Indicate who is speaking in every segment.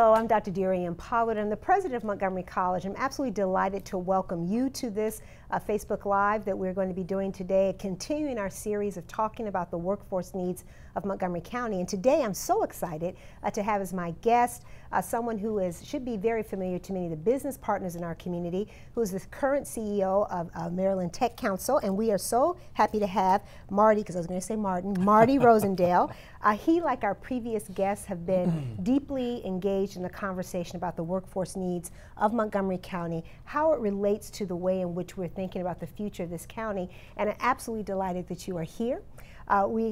Speaker 1: Hello, I'm Dr. DeRionne Pollard. I'm the president of Montgomery College. I'm absolutely delighted to welcome you to this Facebook Live that we're going to be doing today, continuing our series of talking about the workforce needs of Montgomery County. And today I'm so excited to have as my guest someone who should be very familiar to many of the business partners in our community, who is the current CEO of Maryland Tech Council. And we are so happy to have Marty, because I was going to say Martin, Marty Rosendale. He, like our previous guests, have been deeply engaged in the conversation about the workforce needs of Montgomery County, how it relates to the way in which we're thinking about the future of this county, and I'm absolutely delighted that you are here.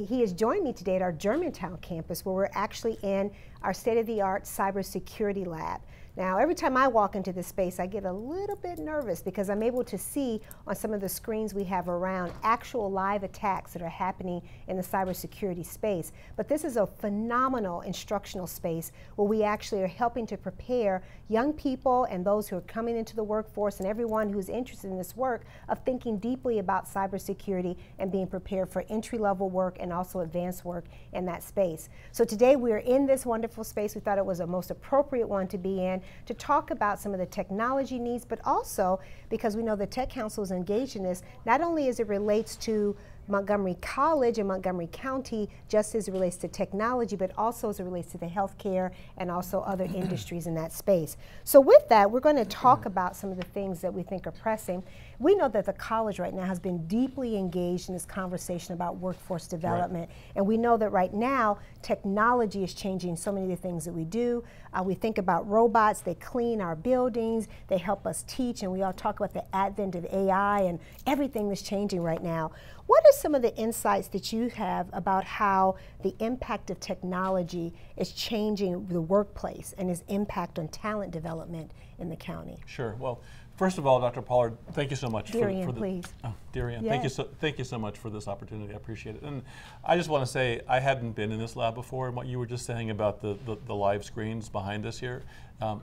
Speaker 1: He has joined me today at our Germantown campus, where we're actually in our state-of-the-art cybersecurity lab. Now, every time I walk into this space, I get a little bit nervous because I'm able to see on some of the screens we have around actual live attacks that are happening in the cybersecurity space. But this is a phenomenal instructional space where we actually are helping to prepare young people and those who are coming into the workforce and everyone who's interested in this work of thinking deeply about cybersecurity and being prepared for entry-level work and also advanced work in that space. So today we are in this wonderful space. We thought it was a most appropriate one to be in, to talk about some of the technology needs, but also because we know the Tech Council is engaged in this, not only as it relates to Montgomery College and Montgomery County, just as it relates to technology, but also as it relates to the healthcare and also other industries in that space. So with that, we're going to talk about some of the things that we think are pressing. We know that the college right now has been deeply engaged in this conversation about workforce development. Right. And we know that right now, technology is changing so many of the things that we do. We think about robots, they clean our buildings, they help us teach, and we all talk about the advent of AI and everything that's changing right now. What are some of the insights that you have about how the impact of technology is changing the workplace and its impact on talent development in the county?
Speaker 2: Sure. Well, first of all, Dr. Pollard, thank you so much
Speaker 1: DeRionne,
Speaker 2: for the,
Speaker 1: please.
Speaker 2: Oh, DeRionne,
Speaker 1: Yes.
Speaker 2: thank you so much for this opportunity. I appreciate it. And I just want to say I hadn't been in this lab before, and what you were just saying about the live screens behind us here,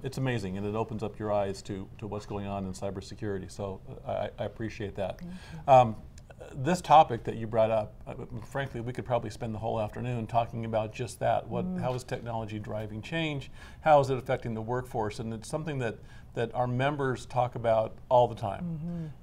Speaker 2: it's amazing, and it opens up your eyes to what's going on in cybersecurity. So I appreciate that. This topic that you brought up, frankly, we could probably spend the whole afternoon talking about just that. How is technology driving change? How is it affecting the workforce? And it's something that our members talk about all the time.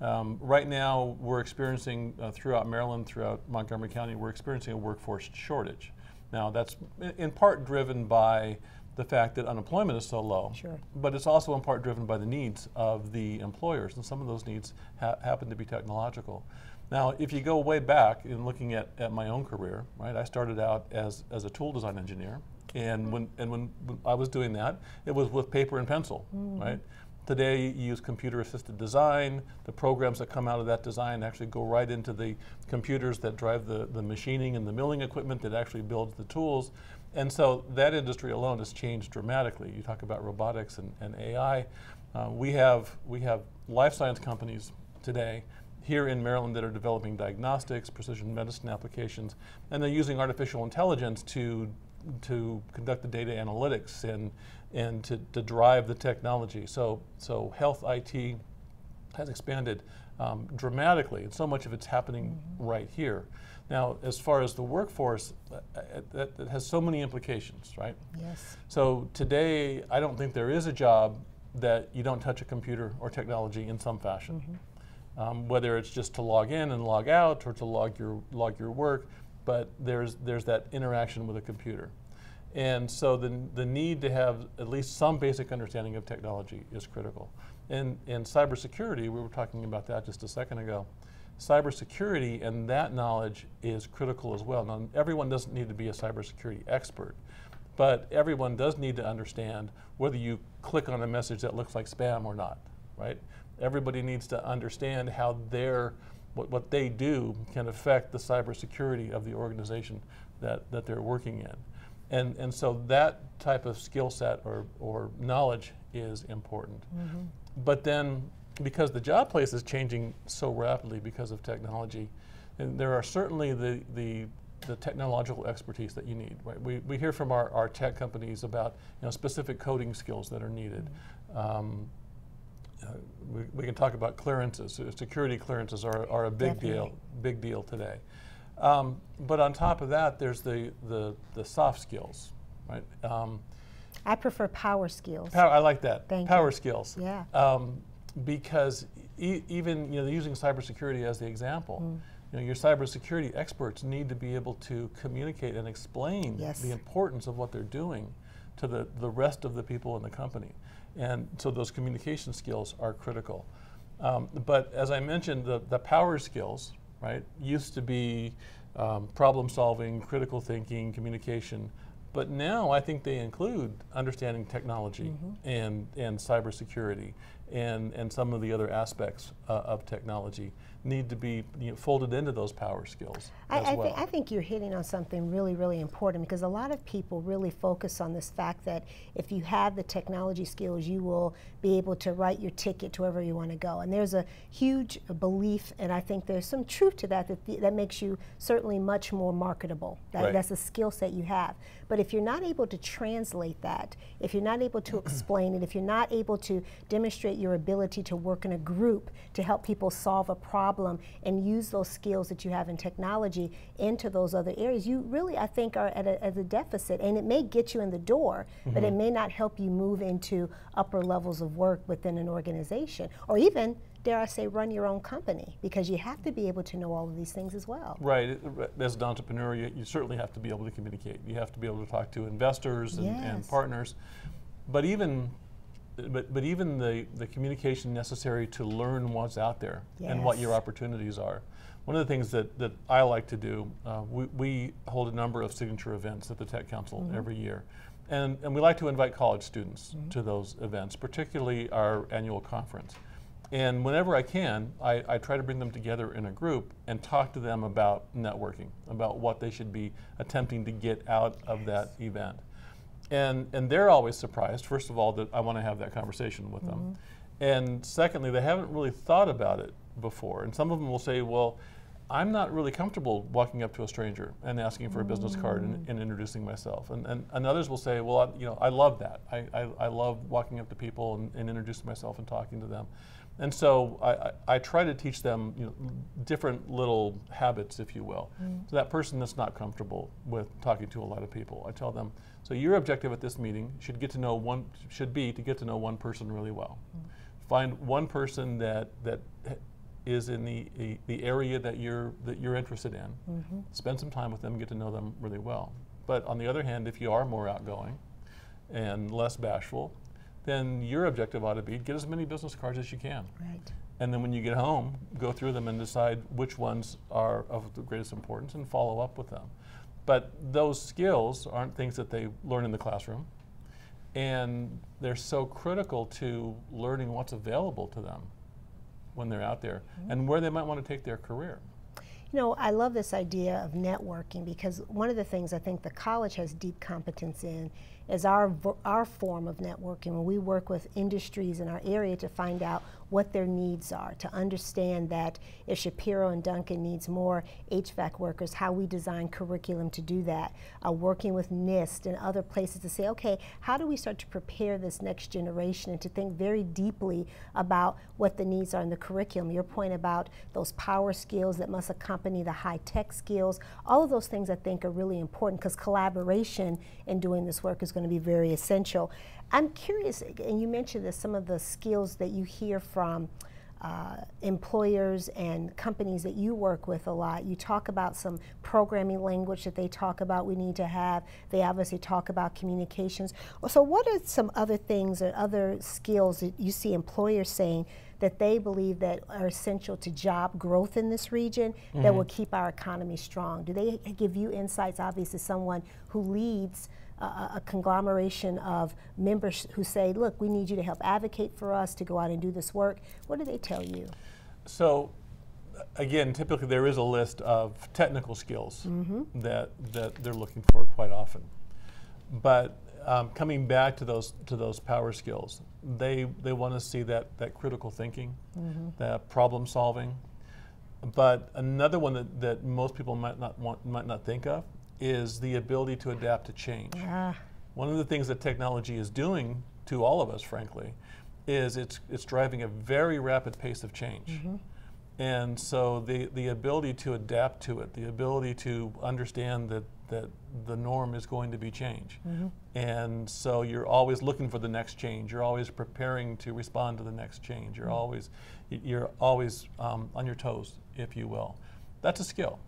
Speaker 2: Right now, we're experiencing, throughout Maryland, throughout Montgomery County, we're experiencing a workforce shortage. Now, that's in part driven by the fact that unemployment is so low,
Speaker 1: sure, but
Speaker 2: it's also in part driven by the needs of the employers, and some of those needs happen to be technological. Now, if you go way back in looking at my own career, right, I started out as a tool design engineer, and when I was doing that, it was with paper and pencil, right? Today, you use computer-assisted design. The programs that come out of that design actually go right into the computers that drive the machining and the milling equipment that actually builds the tools. And so that industry alone has changed dramatically. You talk about robotics and AI. We have life science companies today here in Maryland that are developing diagnostics, precision medicine applications, and they're using artificial intelligence to conduct the data analytics and to drive the technology. So health IT has expanded dramatically, and so much of it's happening right here. Now, as far as the workforce, that has so many implications, right?
Speaker 1: Yes.
Speaker 2: So today, I don't think there is a job that you don't touch a computer or technology in some fashion. Whether it's just to log in and log out or to log your work, but there's that interaction with a computer. And so the need to have at least some basic understanding of technology is critical. And cybersecurity, we were talking about that just a second ago, cybersecurity and that knowledge is critical as well. Now, everyone doesn't need to be a cybersecurity expert, but everyone does need to understand whether you click on a message that looks like spam or not, right? Everybody needs to understand how what they do can affect the cybersecurity of the organization that they're working in. And so that type of skill set or knowledge is important. But then, because the job place is changing so rapidly because of technology, and there are certainly the technological expertise that you need, right? We hear from our tech companies about specific coding skills that are needed. We can talk about clearances. Security clearances are a big deal today. But on top of that, there's the soft skills, right?
Speaker 1: I prefer power skills.
Speaker 2: I like that.
Speaker 1: Thank
Speaker 2: power
Speaker 1: you.
Speaker 2: skills.
Speaker 1: Yeah.
Speaker 2: Because even using cybersecurity as the example, your cybersecurity experts need to be able to communicate and explain the importance of what they're doing to the rest of the people in the company. And so those communication skills are critical. But as I mentioned, the power skills, right, used to be problem solving, critical thinking, communication. But now I think they include understanding technology and cybersecurity and some of the other aspects of technology need to be folded into those power skills as well.
Speaker 1: I think you're hitting on something really, really important, because a lot of people really focus on this fact that if you have the technology skills, you will be able to write your ticket to wherever you want to go. And there's a huge belief, and I think there's some truth to that, that makes you certainly much more marketable. That's a skill set you have. But if you're not able to translate that, if you're not able to explain it, if you're not able to demonstrate your ability to work in a group to help people solve a problem and use those skills that you have in technology into those other areas, you really, I think, are at a deficit. And it may get you in the door, but it may not help you move into upper levels of work within an organization, or even, dare I say, run your own company, because you have to be able to know all of these things as well.
Speaker 2: Right. As an entrepreneur, you certainly have to be able to communicate. You have to be able to talk to investors and partners. But even the communication necessary to learn what's out there and what your opportunities are. One of the things that I like to do, we hold a number of signature events at the Tech Council every year. And we like to invite college students to those events, particularly our annual conference. And whenever I can, I try to bring them together in a group and talk to them about networking, about what they should be attempting to get out of that event. And they're always surprised, first of all, that I want to have that conversation with them. And secondly, they haven't really thought about it before. And some of them will say, well, I'm not really comfortable walking up to a stranger and asking for a business card and introducing myself. And others will say, well, I love that. I love walking up to people and introducing myself and talking to them. And so I try to teach them different little habits, if you will. So that person that's not comfortable with talking to a lot of people, I tell them, so your objective at this meeting should be to get to know one person really well. Find one person that is in the area that you're interested in. Spend some time with them, get to know them really well. But on the other hand, if you are more outgoing and less bashful, then your objective ought to be get as many business cards as you can.
Speaker 1: Right.
Speaker 2: And then when you get home, go through them and decide which ones are of the greatest importance and follow up with them. But those skills aren't things that they learn in the classroom, and they're so critical to learning what's available to them when they're out there and where they might want to take their career.
Speaker 1: I love this idea of networking, because one of the things I think the college has deep competence in is our form of networking, when we work with industries in our area to find out what their needs are, to understand that if Shapiro and Duncan needs more HVAC workers, how we design curriculum to do that, working with NIST and other places to say, okay, how do we start to prepare this next generation, and to think very deeply about what the needs are in the curriculum. Your point about those power skills that must accompany the high-tech skills, all of those things I think are really important, because collaboration in doing this work is going to be very essential. I'm curious, and you mentioned this, some of the skills that you hear from employers and companies that you work with a lot. You talk about some programming language that they talk about we need to have. They obviously talk about communications. So what are some other things or other skills that you see employers saying that they believe that are essential to job growth in this region that will keep our economy strong? Do they give you insights, obviously, someone who leads a conglomeration of members who say, look, we need you to help advocate for us to go out and do this work? What do they tell you?
Speaker 2: So again, typically there is a list of technical skills that they're looking for quite often. But coming back to those power skills, they want to see that critical thinking, that problem solving. But another one that most people might not think of is the ability to adapt to change. One of the things that technology is doing to all of us, frankly, is it's driving a very rapid pace of change. And so the ability to adapt to it, the ability to understand the norm is going to be change. And so you're always looking for the next change. You're always preparing to respond to the next change. You're always on your toes, if you will. That's a skill.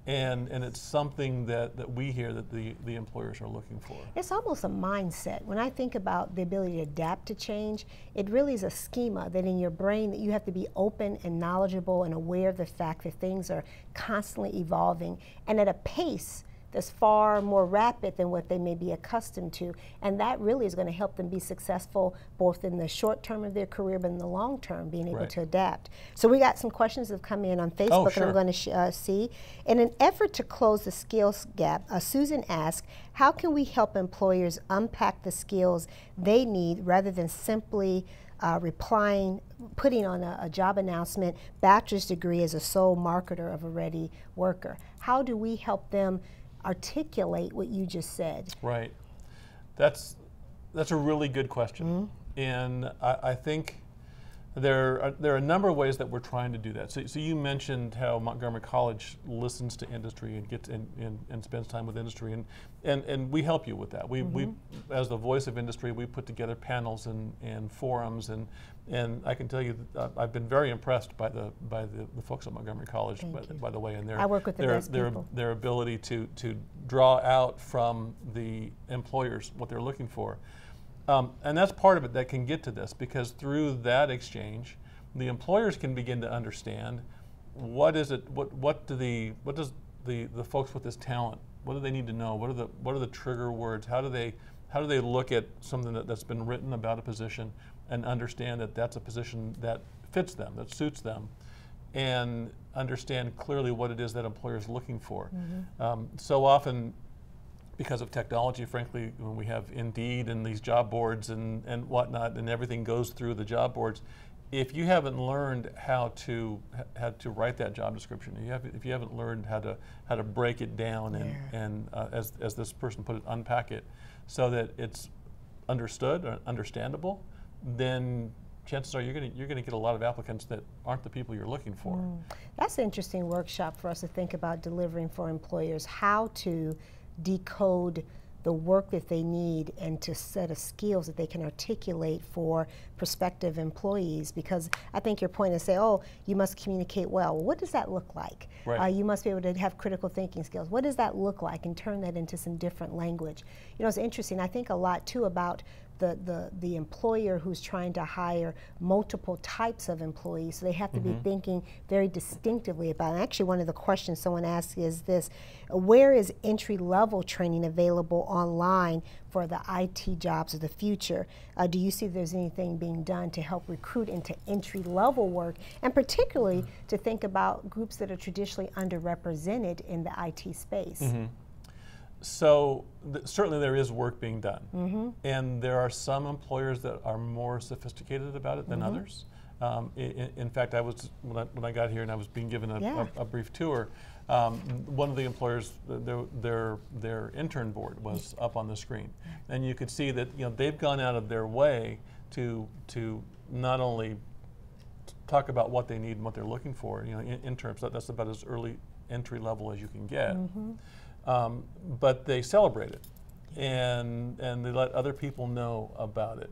Speaker 2: And it's something that we hear that the employers are looking for.
Speaker 1: It's almost a mindset. When I think about the ability to adapt to change, it really is a schema that in your brain that you have to be open and knowledgeable and aware of the fact that things are constantly evolving and at a pace that's far more rapid than what they may be accustomed to. And that really is going to help them be successful both in the short term of their career but in the long term, being able to adapt. So we got some questions that have come in on Facebook and I'm going to see. In an effort to close the skills gap, Susan asked, how can we help employers unpack the skills they need rather than simply putting on a job announcement, bachelor's degree as a sole marketer of a ready worker? How do we help them articulate what you just said?
Speaker 2: Right. That's a really good question. And I think there are a number of ways that we're trying to do that. So you mentioned how Montgomery College listens to industry and gets and spends time with industry, and we help you with that. We as the voice of industry, we put together panels and forums, and I can tell you that I've been very impressed by the folks at Montgomery College, by the way, and
Speaker 1: I work with the best people.
Speaker 2: Their ability to draw out from the employers what they're looking for. And that's part of it that can get to this, because through that exchange, the employers can begin to understand what does the folks with this talent, what do they need to know? What are the trigger words? How do they look at something that's been written about a position and understand that that's a position that fits them, that suits them, and understand clearly what it is that employer is looking for. So often, because of technology, frankly, when we have Indeed and these job boards and whatnot, and everything goes through the job boards, if you haven't learned how to write that job description, if you haven't learned how to break it down and as this person put it, unpack it, so that it's understood or understandable, then chances are you're going to get a lot of applicants that aren't the people you're looking for.
Speaker 1: That's an interesting workshop for us to think about delivering for employers, how to decode the work that they need and to set of skills that they can articulate for prospective employees. Because I think your point is say, oh, you must communicate well. Well, what does that look like?
Speaker 2: Right.
Speaker 1: You must be able to have critical thinking skills. What does that look like? And turn that into some different language. You know, it's interesting. I think a lot too about the employer who's trying to hire multiple types of employees. So they have to be thinking very distinctively about it. Actually, one of the questions someone asked is this: where is entry-level training available online for the IT jobs of the future? Do you see there's anything being done to help recruit into entry-level work, and particularly to think about groups that are traditionally underrepresented in the IT space?
Speaker 2: So certainly there is work being done, and there are some employers that are more sophisticated about it than others. In fact, when I got here and I was being given a brief tour, one of the employers, their intern board was up on the screen, and you could see that they've gone out of their way to not only talk about what they need and what they're looking for. Interns, that's about as early entry level as you can get. But they celebrate it, and they let other people know about it.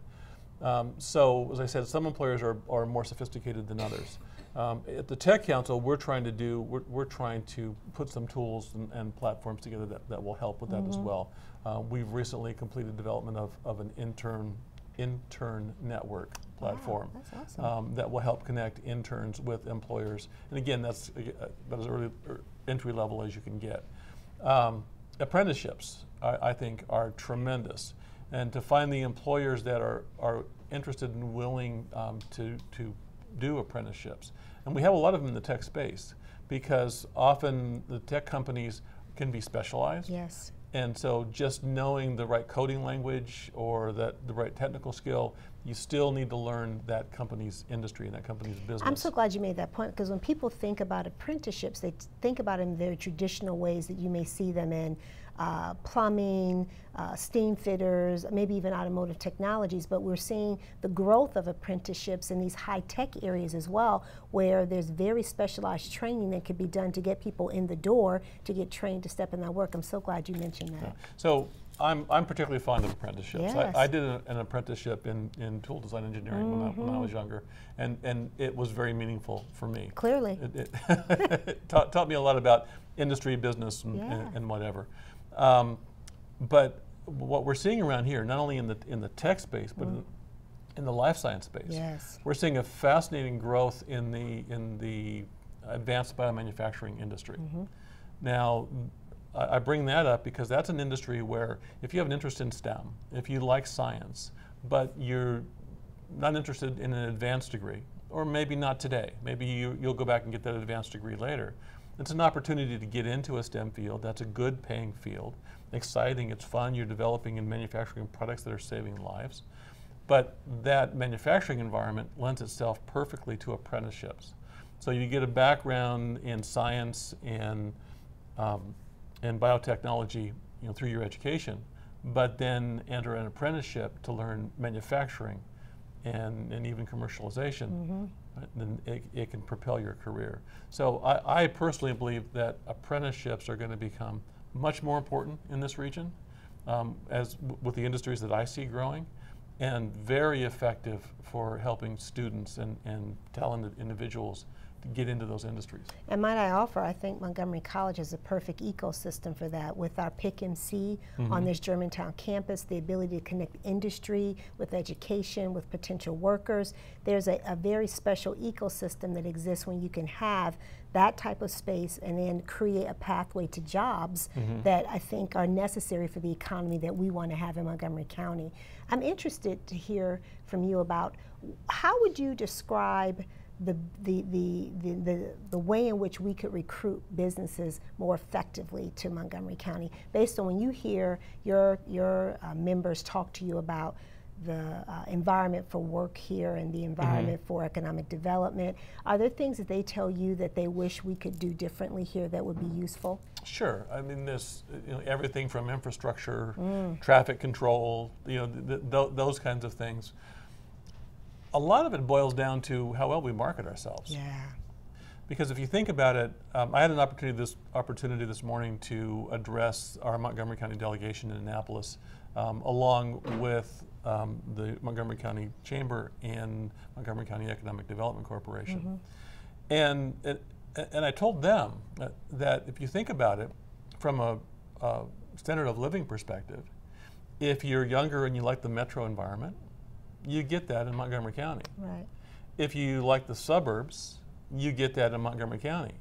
Speaker 2: So, as I said, some employers are more sophisticated than others. At the Tech Council, we're trying to put some tools and platforms together that will help with that as well. We've recently completed development of an intern network platform.
Speaker 1: That's awesome.
Speaker 2: That will help connect interns with employers. And again, that's about as early entry level as you can get. Apprenticeships, I think, are tremendous, and to find the employers that are interested and willing to do apprenticeships. And we have a lot of them in the tech space, because often the tech companies can be specialized.
Speaker 1: Yes.
Speaker 2: And so just knowing the right coding language or the right technical skill you still need to learn that company's industry and that company's business.
Speaker 1: I'm so glad you made that point, because when people think about apprenticeships, they think about them in their traditional ways that you may see them in plumbing, steam fitters, maybe even automotive technologies, but we're seeing the growth of apprenticeships in these high-tech areas as well, where there's very specialized training that could be done to get people in the door to get trained to step in that work. I'm so glad you mentioned that.
Speaker 2: Yeah. So I'm particularly fond of apprenticeships.
Speaker 1: Yes.
Speaker 2: I did an apprenticeship in tool design engineering when I was younger, and it was very meaningful for me.
Speaker 1: Clearly.
Speaker 2: It taught me a lot about industry, business, and whatever. But what we're seeing around here, not only in the tech space, but in the life science space,
Speaker 1: yes,
Speaker 2: we're seeing a fascinating growth in the advanced biomanufacturing industry. Now, I bring that up because that's an industry where if you have an interest in STEM, if you like science, but you're not interested in an advanced degree, or maybe not today, maybe you'll go back and get that advanced degree later, it's an opportunity to get into a STEM field. That's a good paying field, exciting, it's fun, you're developing and manufacturing products that are saving lives. But that manufacturing environment lends itself perfectly to apprenticeships. So you get a background in science and biotechnology, through your education, but then enter an apprenticeship to learn manufacturing and even commercialization. Then it can propel your career. So I personally believe that apprenticeships are going to become much more important in this region, as with the industries that I see growing, and very effective for helping students and talented individuals to get into those industries.
Speaker 1: And might I offer, I think Montgomery College is a perfect ecosystem for that, with our PIC-MC on this Germantown campus, the ability to connect industry with education, with potential workers. There's a very special ecosystem that exists when you can have that type of space and then create a pathway to jobs that I think are necessary for the economy that we want to have in Montgomery County. I'm interested to hear from you about how would you describe the way in which we could recruit businesses more effectively to Montgomery County, based on when you hear your members talk to you about the environment for work here and the environment for economic development. Are there things that they tell you that they wish we could do differently here that would be useful?
Speaker 2: Sure. I mean, there's everything from infrastructure, traffic control, those kinds of things. A lot of it boils down to how well we market ourselves.
Speaker 1: Yeah.
Speaker 2: Because if you think about it, I had an opportunity this morning to address our Montgomery County delegation in Annapolis, along with the Montgomery County Chamber and Montgomery County Economic Development Corporation. And I told them that if you think about it from a standard of living perspective, if you're younger and you like the metro environment, you get that in Montgomery County.
Speaker 1: Right.
Speaker 2: If you like the suburbs, you get that in Montgomery County.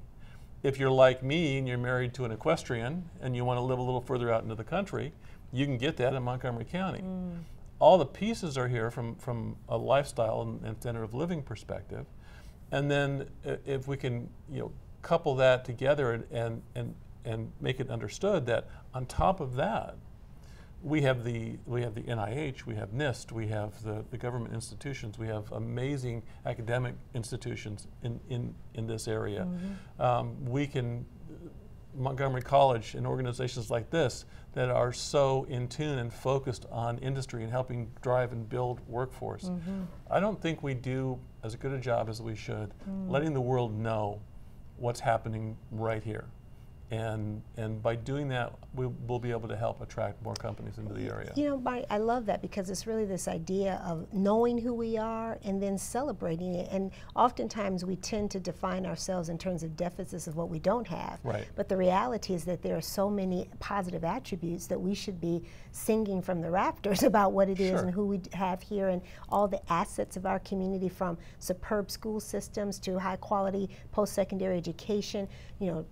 Speaker 2: If you're like me and you're married to an equestrian and you want to live a little further out into the country, you can get that in Montgomery County. All the pieces are here from a lifestyle and standard of living perspective. And then if we can couple that together and make it understood that on top of that, we have the NIH, we have NIST, we have the government institutions, we have amazing academic institutions in this area. We can, Montgomery College and organizations like this that are so in tune and focused on industry and helping drive and build workforce. I don't think we do as good a job as we should letting the world know what's happening right here. And by doing that, we'll be able to help attract more companies into the area.
Speaker 1: I love that, because it's really this idea of knowing who we are and then celebrating it. And oftentimes we tend to define ourselves in terms of deficits of what we don't have.
Speaker 2: Right.
Speaker 1: But the reality is that there are so many positive attributes that we should be singing from the rafters about what it is and who we have here, and all the assets of our community, from superb school systems to high quality post-secondary education,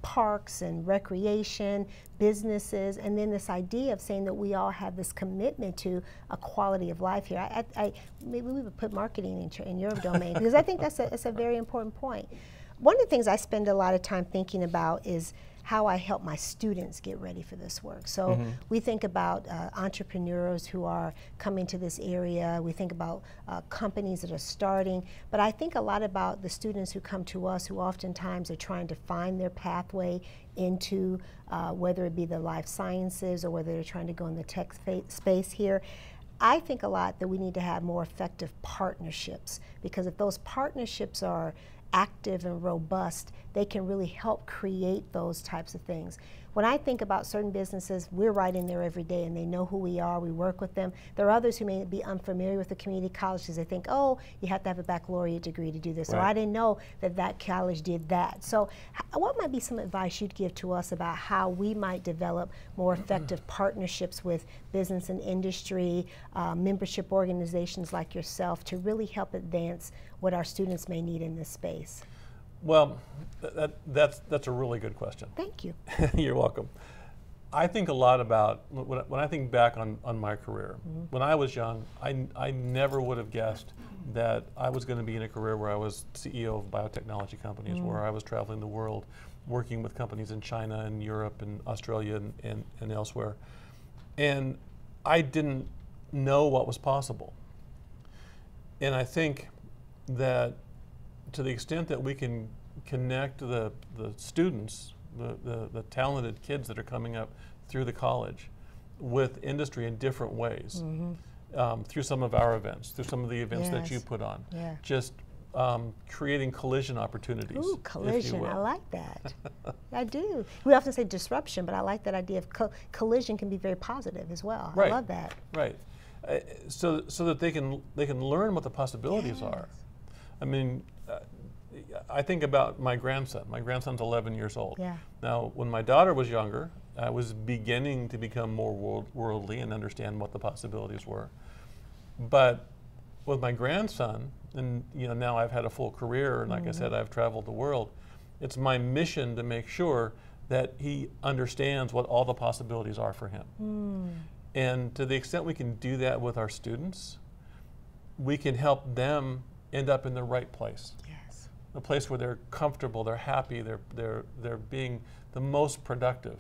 Speaker 1: parks and recreation, businesses, and then this idea of saying that we all have this commitment to a quality of life here. Maybe we would put marketing in your domain, because I think that's a very important point. One of the things I spend a lot of time thinking about is how I help my students get ready for this work. So we think about entrepreneurs who are coming to this area. We think about companies that are starting. But I think a lot about the students who come to us who oftentimes are trying to find their pathway into whether it be the life sciences or whether they're trying to go in the tech space here. I think a lot that we need to have more effective partnerships, because if those partnerships are active and robust, they can really help create those types of things. When I think about certain businesses, we're right in there every day and they know who we are, we work with them. There are others who may be unfamiliar with the community college because they think, oh, you have to have a baccalaureate degree to do this, or I didn't know that that college did that. So what might be some advice you'd give to us about how we might develop more effective partnerships with business and industry, membership organizations like yourself to really help advance what our students may need in this space?
Speaker 2: Well, that's a really good question.
Speaker 1: Thank you.
Speaker 2: You're welcome. I think a lot about, when I think back on my career, when I was young, I never would have guessed that I was going to be in a career where I was CEO of biotechnology companies, where I was traveling the world, working with companies in China and Europe and Australia and elsewhere. And I didn't know what was possible. And I think that to the extent that we can connect the students, the talented kids that are coming up through the college with industry in different ways, through some of our events, through some of the events that you put on, just creating collision opportunities.
Speaker 1: Ooh, collision, I like that. I do. We often say disruption, but I like that idea of collision can be very positive as well. I love that.
Speaker 2: Right. So that they can learn what the possibilities are. I mean, I think about my grandson. My grandson's 11 years old. Now, when my daughter was younger, I was beginning to become more worldly and understand what the possibilities were. But with my grandson, and now I've had a full career, and like I said, I've traveled the world. It's my mission to make sure that he understands what all the possibilities are for him. And to the extent we can do that with our students, we can help them end up in the right place. A place where they're comfortable, they're happy, they're being the most productive.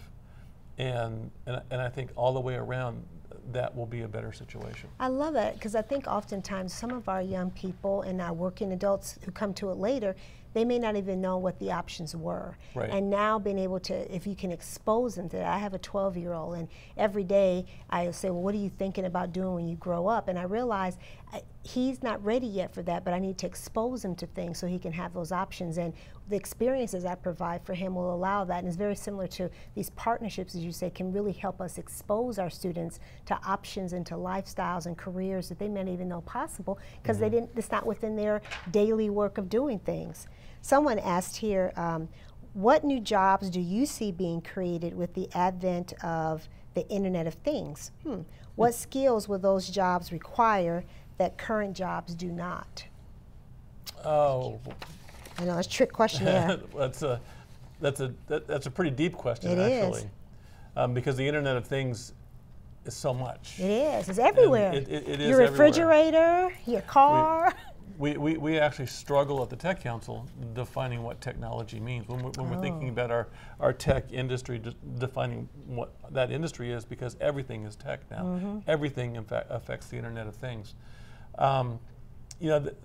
Speaker 2: And I think all the way around, that will be a better situation.
Speaker 1: I love that, because I think oftentimes some of our young people and our working adults who come to it later, they may not even know what the options were. And now being able to, if you can expose them to that. I have a 12-year-old, and every day I say, well, what are you thinking about doing when you grow up? And I realize he's not ready yet for that, but I need to expose him to things so he can have those options. And the experiences I provide for him will allow that. And it's very similar to these partnerships, as you say, can really help us expose our students to options and to lifestyles and careers that they may not even know possible, because it's not within their daily work of doing things. Someone asked here, what new jobs do you see being created with the advent of the Internet of Things? What skills will those jobs require that current jobs do not?
Speaker 2: Oh,
Speaker 1: I know, that's a trick question there.
Speaker 2: that's a pretty deep question, actually. Because the Internet of Things is so much.
Speaker 1: It is. It's everywhere.
Speaker 2: It is
Speaker 1: your refrigerator, your car.
Speaker 2: We actually struggle at the Tech Council defining what technology means. When we're thinking about our tech industry, defining what that industry is, because everything is tech now. Everything, in fact, affects the Internet of Things. The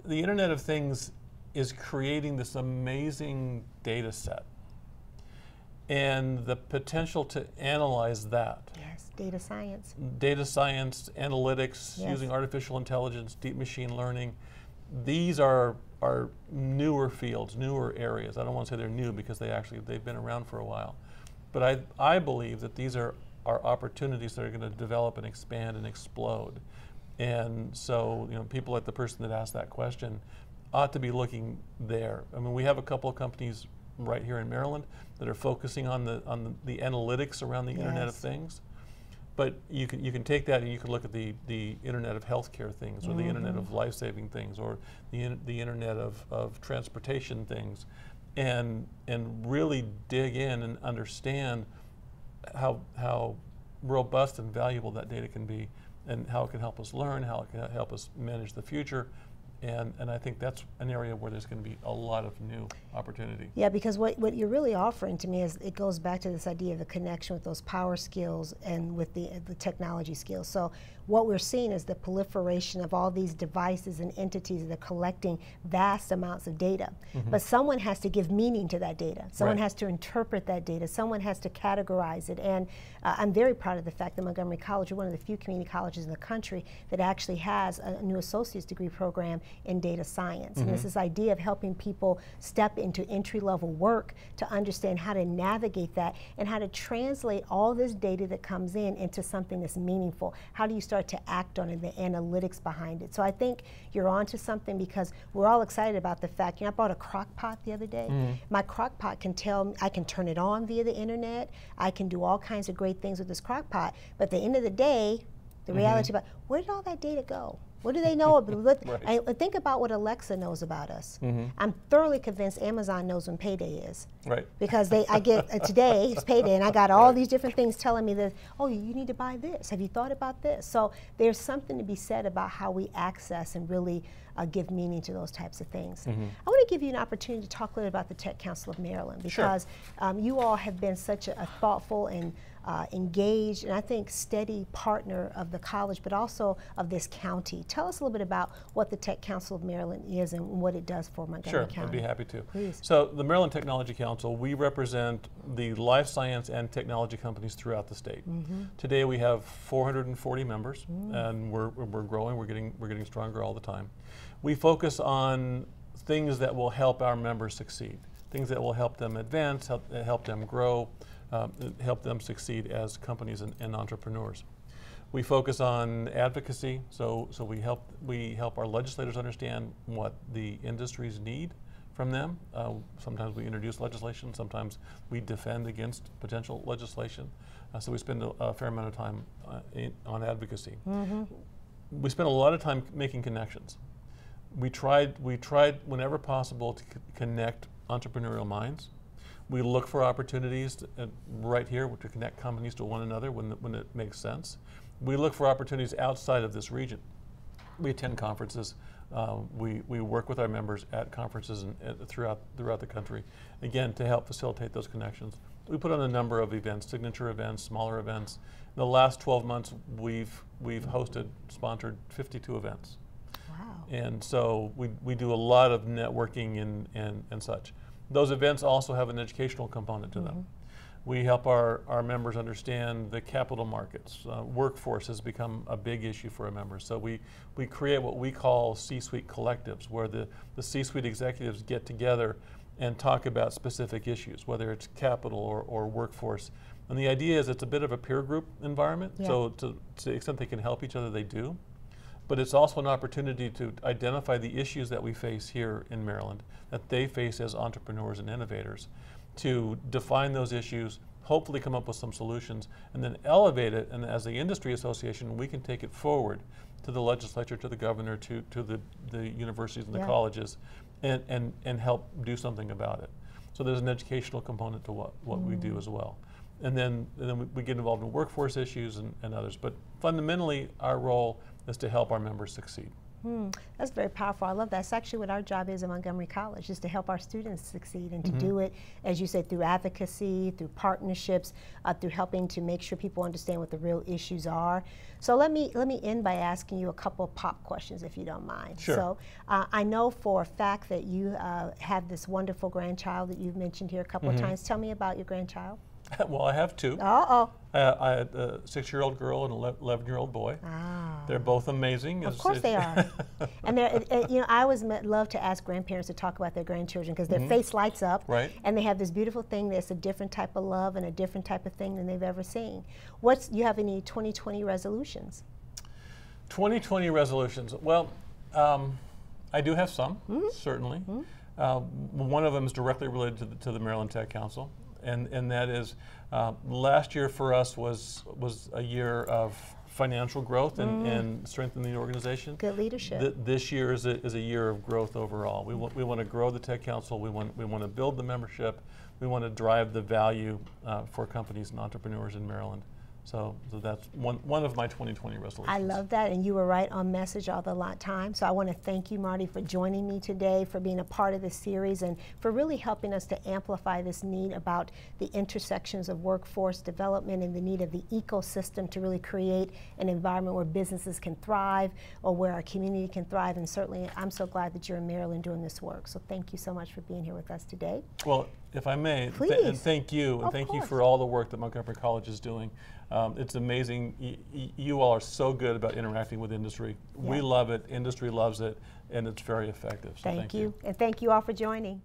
Speaker 2: Internet of Things is creating this amazing data set. And the potential to analyze that.
Speaker 1: Yes, data science.
Speaker 2: Data science, analytics, using artificial intelligence, deep machine learning. These are newer fields, newer areas. I don't want to say they're new, because they've been around for a while. But I believe that these are opportunities that are going to develop and expand and explode. And so, people like the person that asked that question ought to be looking there. I mean, we have a couple of companies right here in Maryland that are focusing on the analytics around the Internet of Things. But you can take that and you can look at the Internet of Healthcare things, or the Internet of life-saving things, or the Internet of transportation things, and really dig in and understand how robust and valuable that data can be, and how it can help us learn, how it can help us manage the future, And I think that's an area where there's going to be a lot of new opportunity.
Speaker 1: Yeah, because what you're really offering to me is it goes back to this idea of the connection with those power skills and with the technology skills. So what we're seeing is the proliferation of all these devices and entities that are collecting vast amounts of data. But someone has to give meaning to that data. Someone has to interpret that data. Someone has to categorize it. And I'm very proud of the fact that Montgomery College, we're one of the few community colleges in the country that actually has a new associate's degree program in data science. And it's this idea of helping people step into entry-level work to understand how to navigate that and how to translate all this data that comes in into something that's meaningful. How do you start to act on it, the analytics behind it? So I think you're onto something, because we're all excited about the fact, I bought a crock pot the other day. My crock pot can tell me, I can turn it on via the internet, I can do all kinds of great things with this crock pot, but at the end of the day, the reality about where did all that data go? What do they know about? I think about what Alexa knows about us. I'm thoroughly convinced Amazon knows when payday is. Because I get today it's payday, and I got all these different things telling me that, oh, you need to buy this. Have you thought about this? So there's something to be said about how we access and really give meaning to those types of things. I want to give you an opportunity to talk a little about the Tech Council of Maryland, because you all have been such a thoughtful and engaged and I think steady partner of the college, but also of this county. Tell us a little bit about what the Tech Council of Maryland is and what it does for Montgomery County.
Speaker 2: Sure, I'd be happy to.
Speaker 1: Please.
Speaker 2: So the Maryland Technology Council, we represent the life science and technology companies throughout the state. Today we have 440 members, and we're growing. We're getting stronger all the time. We focus on things that will help our members succeed, things that will help them advance, help them grow, help them succeed as companies and entrepreneurs. We focus on advocacy, so we help our legislators understand what the industries need from them. Sometimes we introduce legislation, sometimes we defend against potential legislation. So we spend a fair amount of time on advocacy. We spend a lot of time making connections. We tried whenever possible to connect entrepreneurial minds. We look for opportunities right here to connect companies to one another when it makes sense. We look for opportunities outside of this region. We attend conferences. We work with our members at conferences and throughout the country, again, to help facilitate those connections. We put on a number of events, signature events, smaller events. In the last 12 months, we've sponsored 52 events.
Speaker 1: Wow.
Speaker 2: And so we do a lot of networking and such. Those events also have an educational component to them. We help our members understand the capital markets. Workforce has become a big issue for our members. So we create what we call C-suite collectives, where the C-suite executives get together and talk about specific issues, whether it's capital or workforce. And the idea is it's a bit of a peer group environment. So to the extent they can help each other, they do. But it's also an opportunity to identify the issues that we face here in Maryland, that they face as entrepreneurs and innovators, to define those issues, hopefully come up with some solutions, and then elevate it, and as the industry association, we can take it forward to the legislature, to the governor, to the universities and the colleges, and help do something about it. So there's an educational component to what we do as well. And then we get involved in workforce issues and others. But fundamentally, our role is to help our members succeed.
Speaker 1: That's very powerful. I love that. That's actually what our job is at Montgomery College, is to help our students succeed, and to do it, as you said, through advocacy, through partnerships, through helping to make sure people understand what the real issues are. So let me end by asking you a couple of pop questions, if you don't mind.
Speaker 2: Sure.
Speaker 1: So I know for a fact that you have this wonderful grandchild that you've mentioned here a couple of times. Tell me about your grandchild.
Speaker 2: Well, I have two.
Speaker 1: Uh-oh.
Speaker 2: I had a 6-year-old girl and an 11-year-old boy. They're both amazing.
Speaker 1: Of course they are. And you know, I always love to ask grandparents to talk about their grandchildren, because their face lights up, and they have this beautiful thing that's a different type of love and a different type of thing than they've ever seen. You have any 2020 resolutions? 2020
Speaker 2: resolutions. Well, I do have some, certainly. One of them is directly related to the Maryland Tech Council. And that is, last year for us was a year of financial growth and strengthening the organization.
Speaker 1: Good leadership.
Speaker 2: This year is a year of growth overall. We want to grow the Tech Council. We want to build the membership. We want to drive the value for companies and entrepreneurs in Maryland. So that's one of my 2020 resolutions.
Speaker 1: I love that, and you were right on message all the time. So I want to thank you, Marty, for joining me today, for being a part of this series, and for really helping us to amplify this need about the intersections of workforce development and the need of the ecosystem to really create an environment where businesses can thrive or where our community can thrive. And certainly, I'm so glad that you're in Maryland doing this work. So thank you so much for being here with us today.
Speaker 2: Well, if I may, and thank you, and thank you for all the work that Montgomery College is doing. It's amazing. You all are so good about interacting with industry. Yeah. We love it, industry loves it, and it's very effective. So
Speaker 1: thank you. And thank you all for joining.